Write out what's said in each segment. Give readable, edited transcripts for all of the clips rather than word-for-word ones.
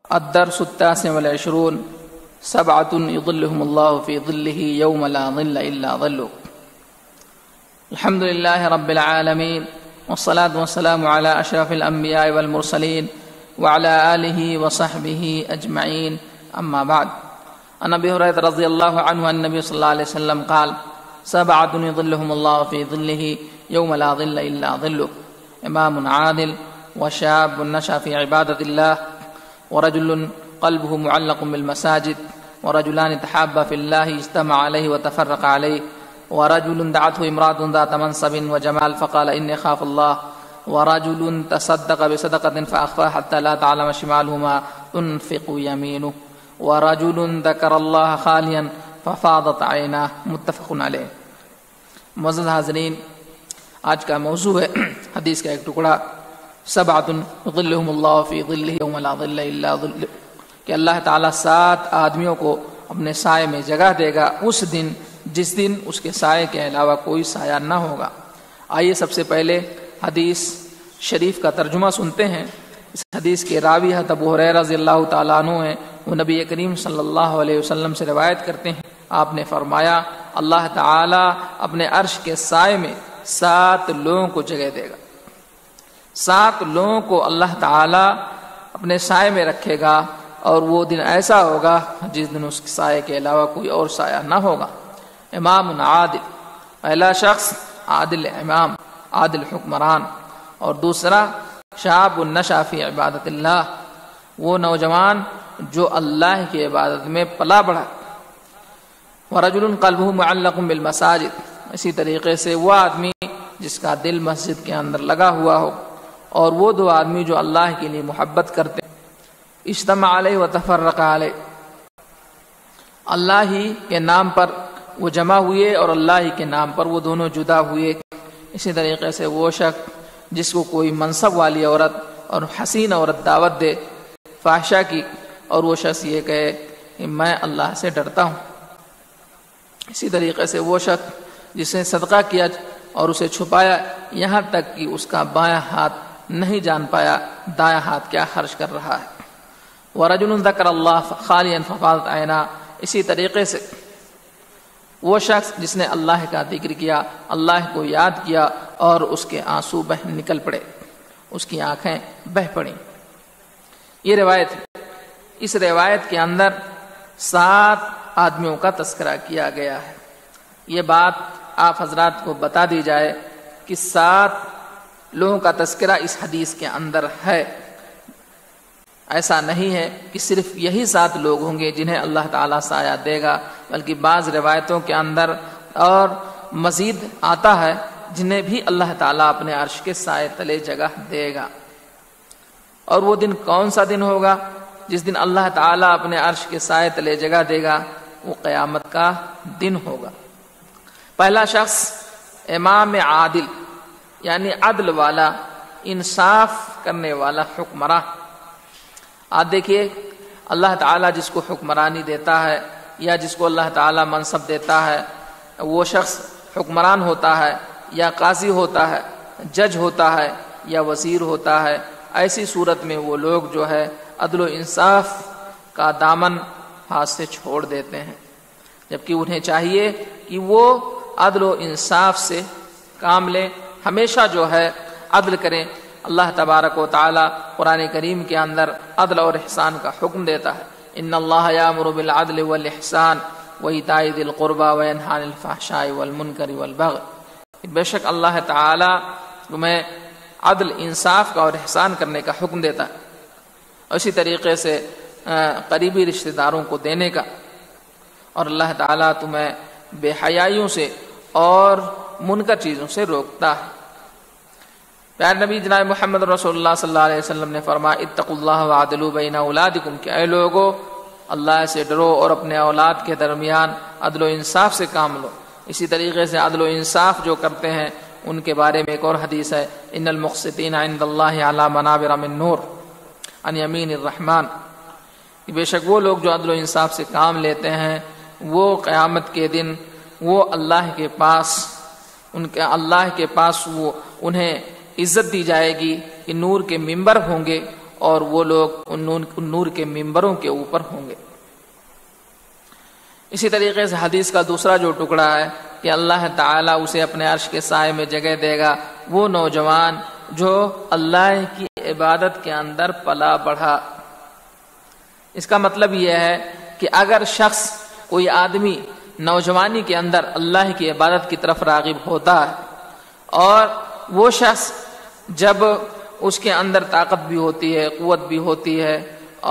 الدرس 29 سبعة يظلهم الله في ظله يوم لا ظل إلا ظله. الحمد لله رب العالمين، والصلاة والسلام على أشرف الأنبياء والمرسلين وعلى آله وصحبه أجمعين، أما بعد. عن أبي هريرة رضي الله عنه أن النبي صلى الله عليه وسلم قال: سبعة يظلهم الله في ظله يوم لا ظل إلا ظله: إمام عادل، وشاب نشأ في عبادة الله، ورجل قلبه معلق بالمساجد، ورجلان تحابا في الله اجتمع عليه وتفرق عليه، ورجل دعته امرأة ذات منصب وجمال فقال إني أخاف الله، ورجل تصدق بصدقة فأخفاها حتى لا تعلم شماله ما تنفق يمينه، ورجل ذكر الله خاليا ففاضت عيناه. متفق علیہ. معزز حاضرین، آج کا موضوع ہے حدیث کا ایک ٹکڑا، سبعۃ یظلھم اللہ فی ظلہ یوم لا ظل الا ظلہ، کہ اللہ تعالیٰ 7 آدمیوں کو اپنے سائے میں جگہ دے گا اس دن جس دن اس کے سائے کے علاوہ کوئی سایہ نہ ہوگا. آئیے سب سے پہلے حدیث شریف کا ترجمہ سنتے ہیں. اس حدیث کے راوی حضرت ابو ہریرہ رضی اللہ تعالیٰ عنہ ہیں. وہ نبی کریم صلی اللہ علیہ وسلم سے روایت کرتے ہیں، آپ نے فرمایا اللہ تعالیٰ اپنے عرش کے سائے میں 7 لوگوں کو جگہ دے گا. 7 لوگوں کو اللہ تعالیٰ اپنے سائے میں رکھے گا، اور وہ دن ایسا ہوگا جس دن اس کے سائے کے علاوہ کوئی اور سایہ نہ ہوگا. امام عادل، پہلا شخص عادل امام، عادل حکمران، اور دوسرا شاب نشأ فی عبادت اللہ، وہ نوجوان جو اللہ کی عبادت میں پلا بڑھا. ورجل قلبہ معلق بالمساجد، اسی طریقے سے وہ آدمی جس کا دل مسجد کے اندر لگا ہوا ہو. اور وہ 2 آدمی جو اللہ کے لیے محبت کرتے، اجتمع علیہ وتفرق علیہ، اللہ ہی کے نام پر وہ جمع ہوئے اور اللہ ہی کے نام پر وہ دونوں جدا ہوئے. اسی طریقے سے وہ شخص جس کو کوئی منصب والی عورت اور حسین عورت دعوت دے فحشہ کی، اور وہ شخص یہ کہے کہ میں اللہ سے ڈرتا ہوں. اسی طریقے سے وہ شخص جس نے صدقہ کیا اور اسے چھپایا، یہاں تک کہ اس کا بایاں ہاتھ نہیں جان پایا دایاں ہاتھ کیا خرچ کر رہا ہے. وَرَجُلٌ ذَكَرَ اللَّهَ خَالِيًا فَفَاضَتْ عَيْنَاهُ، اسی طریقے سے وہ شخص جس نے اللہ کا ذکر کیا، اللہ کو یاد کیا، اور اس کے آنسو نکل پڑے، اس کی آنکھیں بہہ پڑیں. یہ روایت، اس روایت کے اندر 7 آدمیوں کا تذکرہ کیا گیا ہے. یہ بات آپ حضرات کو بتا دی جائے کہ 7 لوگوں کا تذکرہ اس حدیث کے اندر ہے. ایسا نہیں ہے کہ صرف یہی 7 لوگ ہوں گے جنہیں اللہ تعالیٰ سایہ دے گا، بلکہ بعض روایتوں کے اندر اور مزید آتا ہے جنہیں بھی اللہ تعالیٰ اپنے عرش کے سائے تلے جگہ دے گا. اور وہ دن کون سا دن ہوگا جس دن اللہ تعالیٰ اپنے عرش کے سائے تلے جگہ دے گا؟ وہ قیامت کا دن ہوگا. پہلا شخص امام عادل، یعنی عدل والا، انصاف کرنے والا حکمراں. آپ دیکھیے، اللہ تعالیٰ جس کو حکمرانی دیتا ہے یا جس کو اللہ تعالیٰ منصب دیتا ہے، وہ شخص حکمران ہوتا ہے یا قاضی ہوتا ہے، جج ہوتا ہے یا وزیر ہوتا ہے. ایسی صورت میں وہ لوگ جو ہے عدل و انصاف کا دامن ہاتھ سے چھوڑ دیتے ہیں، جبکہ انہیں چاہیے کہ وہ عدل و انصاف سے کام لیں، ہمیشہ جو ہے عدل کریں. اللہ تبارک و تعالی قرآن کریم کے اندر عدل اور احسان کا حکم دیتا ہے. ان اللہ یامر بالعدل والاحسان وایتاء ذی القربى وینہی عن الفحشاء والمنکر والبغی. بے شک اللہ تعالی تمہیں عدل، انصاف کا اور احسان کرنے کا حکم دیتا ہے، اسی طریقے سے قریبی رشتہ داروں کو دینے کا، اور اللہ تعالیٰ تمہیں بے حیائیوں سے اور منکر چیزوں سے روکتا ہے. پیارے نبی جناب محمد رسول اللہ صلی اللہ علیہ وسلم نے فرمایا اتقوا اللہ وعدلوا بین اولادکم، کہ اے لوگو اللہ سے ڈرو اور اپنے اولاد کے درمیان عدل و انصاف سے کام لو. اسی طریقے سے عدل و انصاف جو کرتے ہیں ان کے بارے میں ایک اور حدیث ہے، ان المقسطین عند اللہ علی منابر من نور عن یمین الرحمن، کہ بے شک وہ لوگ جو عدل و انصاف سے کام لیتے ہیں وہ قیامت کے دن وہ اللہ کے پاس وہ انہیں عزت دی جائے گی کہ نور کے ممبر ہوں گے، اور وہ لوگ ان نور کے ممبروں کے اوپر ہوں گے۔ اسی طریقے سے حدیث کا دوسرا جو ٹکڑا ہے کہ اللہ تعالیٰ اسے اپنے عرش کے سائے میں جگہ دے گا، وہ نوجوان جو اللہ کی عبادت کے اندر پلا بڑھا۔ اس کا مطلب یہ ہے کہ اگر شخص کوئی آدمی نوجوانی کے اندر اللہ کی عبادت کی طرف راغب ہوتا ہے اور وہ شخص جب اس کے اندر طاقت بھی ہوتی ہے، قوت بھی ہوتی ہے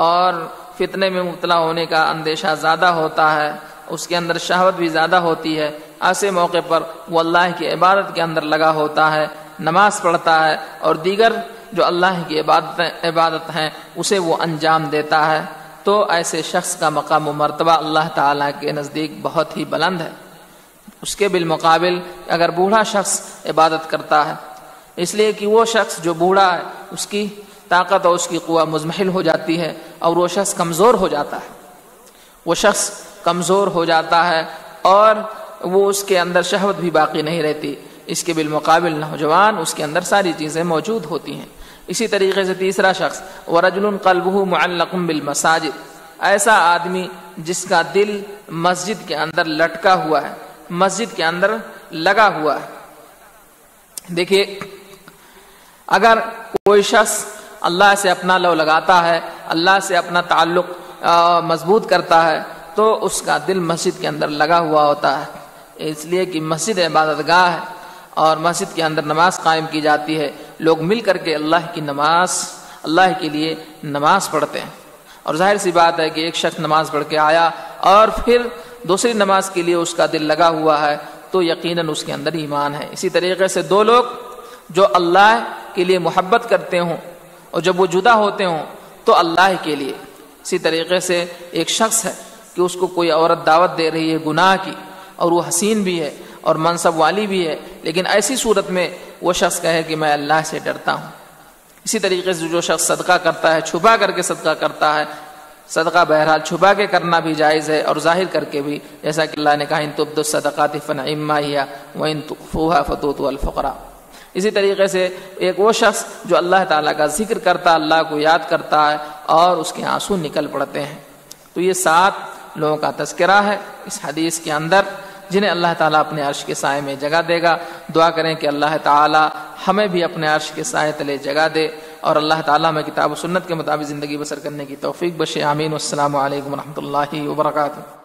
اور فتنے میں مبتلا ہونے کا اندیشہ زیادہ ہوتا ہے، اس کے اندر شہوت بھی زیادہ ہوتی ہے، ایسے موقع پر وہ اللہ کی عبادت کے اندر لگا ہوتا ہے، نماز پڑھتا ہے اور دیگر جو اللہ کی عبادت ہیں اسے وہ انجام دیتا ہے، تو ایسے شخص کا مقام و مرتبہ اللہ تعالیٰ کے نزدیک بہت ہی بلند ہے۔ اس کے بالمقابل اگر بوڑھا شخص عبادت کرتا ہے، اس لیے کہ وہ شخص جو بوڑھا ہے اس کی طاقت اور اس کی قوت مضمحل ہو جاتی ہے اور وہ شخص کمزور ہو جاتا ہے، وہ شخص کمزور ہو جاتا ہے اور وہ اس کے اندر شہوت بھی باقی نہیں رہتی۔ اس کے بالمقابل نوجوان اس کے اندر ساری چیزیں موجود ہوتی ہیں۔ اسی طریقے سے تیسرا شخص وَرَجُلٌ قَلْبُهُ مُعَلَّقٌ بِالْمَسَاجِدِ، ایسا آدمی جس کا دل مسجد کے اندر لٹکا ہوا ہے، مسجد کے اندر لگا ہوا ہے۔ دیکھیے، اگر کوئی شخص اللہ سے اپنا لو لگاتا ہے، اللہ سے اپنا تعلق مضبوط کرتا ہے تو اس کا دل مسجد کے اندر لگا ہوا ہوتا ہے، اس لیے کہ مسجد عبادت گاہ ہے اور مسجد کے اندر نماز قائم کی جاتی ہے، لوگ مل کر کے اللہ کے لیے نماز پڑھتے ہیں، اور ظاہر سی بات ہے کہ ایک شخص نماز پڑھ کے آیا اور پھر دوسری نماز کے لیے اس کا دل لگا ہوا ہے تو یقیناً اس کے اندر ایمان ہے۔ اسی طریقے سے دو لوگ جو اللہ کے لیے محبت کرتے ہوں اور جب وہ جدا ہوتے ہوں تو اللہ کے لیے، اسی طریقے سے ایک شخص ہے کہ اس کو کوئی عورت دعوت دے رہی ہے گناہ کی اور وہ حسین بھی ہے اور منصب والی بھی ہے، لیکن ایسی صورت میں وہ شخص کہے کہ میں اللہ سے ڈرتا ہوں۔ اسی طریقے سے جو شخص صدقہ کرتا ہے، چھپا کر کے صدقہ کرتا ہے، صدقہ بہرحال چھپا کے کرنا بھی جائز ہے اور ظاہر کر کے بھی، جیسا کہ اللہ نے کہا ان تبدوا الصدقات فنعما ہی وان تخفوها فتؤتوا الفقراء۔ اسی طریقے سے ایک وہ شخص جو اللہ تعالیٰ کا ذکر کرتا ہے، اللہ کو یاد کرتا ہے اور اس کے آنسو نکل پڑتے ہیں۔ تو یہ 7 لوگوں کا تذکرہ ہے اس حدیث کے اندر جنہیں اللہ تعالیٰ اپنے عرش کے سائے میں جگہ دے گا۔ دعا کریں کہ اللہ تعالیٰ ہمیں بھی اپنے عرش کے سائے تلے جگہ دے اور اللہ تعالیٰ ہمیں کتاب و سنت کے مطابق زندگی بسر کرنے کی توفیق بخشے۔ آمین۔ والسلام علیکم ورحمۃ اللہ وبرکاتہ۔